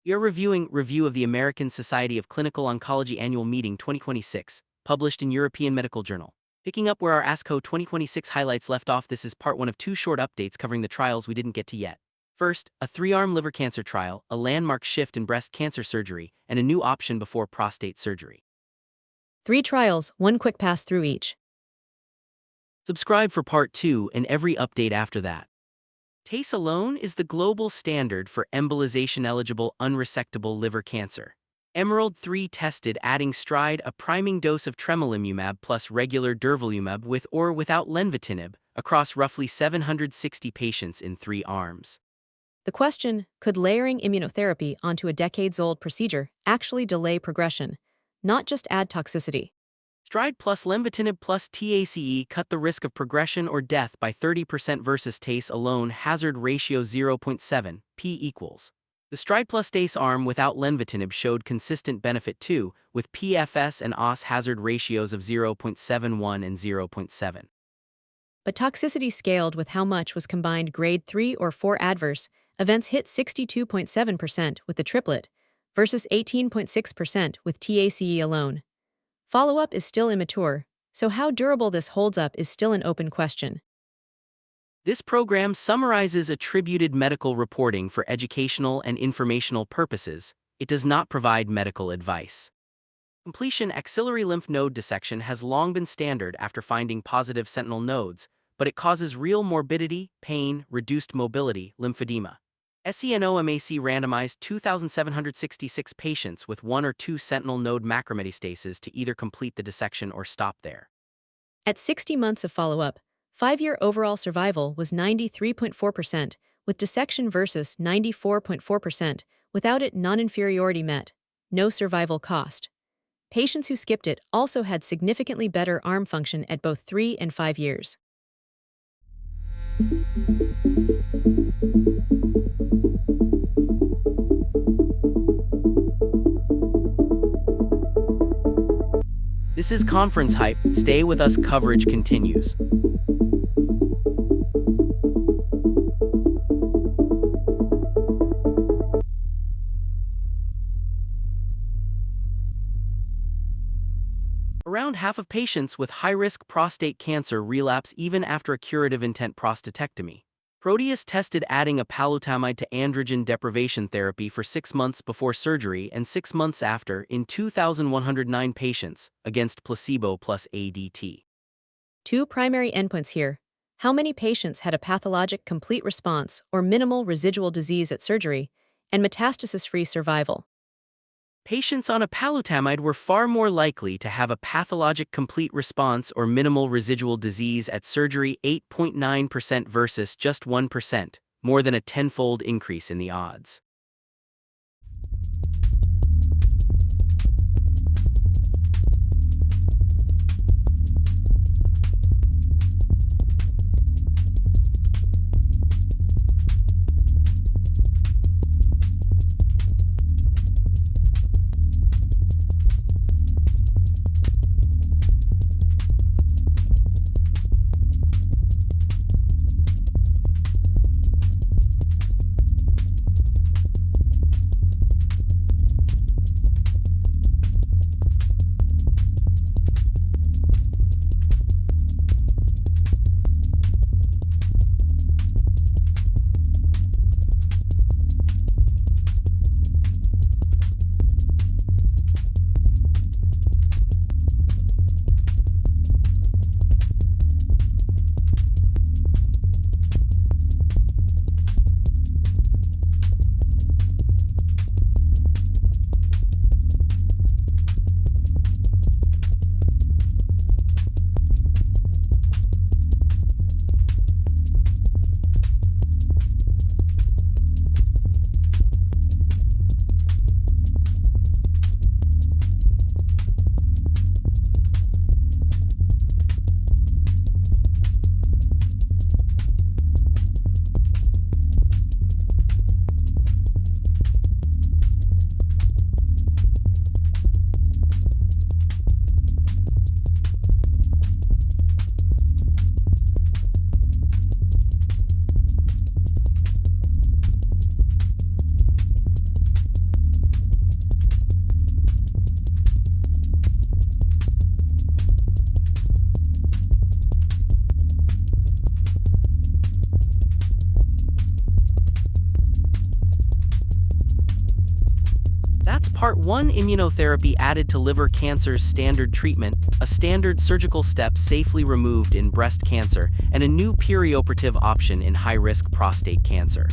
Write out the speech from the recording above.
We are reviewing Review of the American Society of Clinical Oncology Annual Meeting 2026, published in European Medical Journal. Picking up where our ASCO 2026 highlights left off, this is part one of two short updates covering the trials we didn't get to yet. First, a 3-arm liver cancer trial, a landmark shift in breast cancer surgery, and a new option before prostate surgery. 3 trials, 1 quick pass through each. Subscribe for part 2 and every update after that. TACE alone is the global standard for embolization-eligible unresectable liver cancer. EMERALD-3 tested adding STRIDE, a priming dose of tremelimumab plus regular durvalumab with or without lenvatinib, across roughly 760 patients in 3 arms. The question, could layering immunotherapy onto a decades-old procedure actually delay progression, not just add toxicity? STRIDE plus lenvatinib plus TACE cut the risk of progression or death by 30% versus TACE alone, hazard ratio 0.7, p equals. The STRIDE plus TACE arm without lenvatinib showed consistent benefit too, with PFS and OS hazard ratios of 0.71 and 0.7. But toxicity scaled with how much was combined grade 3 or 4 adverse events hit 62.7% with the triplet versus 18.6% with TACE alone. Follow-up is still immature, so how durable this holds up is still an open question. This program summarizes attributed medical reporting for educational and informational purposes. It does not provide medical advice. Completion axillary lymph node dissection has long been standard after finding positive sentinel nodes, but it causes real morbidity, pain, reduced mobility, lymphedema. SENOMAC randomized 2,766 patients with 1 or 2 sentinel node macrometastases to either complete the dissection or stop there. At 60 months of follow-up, 5-year overall survival was 93.4%, with dissection versus 94.4%, without it non-inferiority met, no survival cost. Patients who skipped it also had significantly better arm function at both 3 and 5 years. This is Conference Hype. Stay with us, coverage continues. Around half of patients with high-risk prostate cancer relapse even after a curative intent prostatectomy. PROTEUS tested adding a palutamide to androgen deprivation therapy for 6 months before surgery and 6 months after in 2,109 patients, against placebo plus ADT. 2 primary endpoints here. How many patients had a pathologic complete response or minimal residual disease at surgery, and metastasis-free survival. Patients on a palutamide were far more likely to have a pathologic complete response or minimal residual disease at surgery, 8.9% versus just 1%, more than a tenfold increase in the odds. That's Part 1: Immunotherapy added to liver cancer's standard treatment, a standard surgical step safely removed in breast cancer, and a new perioperative option in high-risk prostate cancer.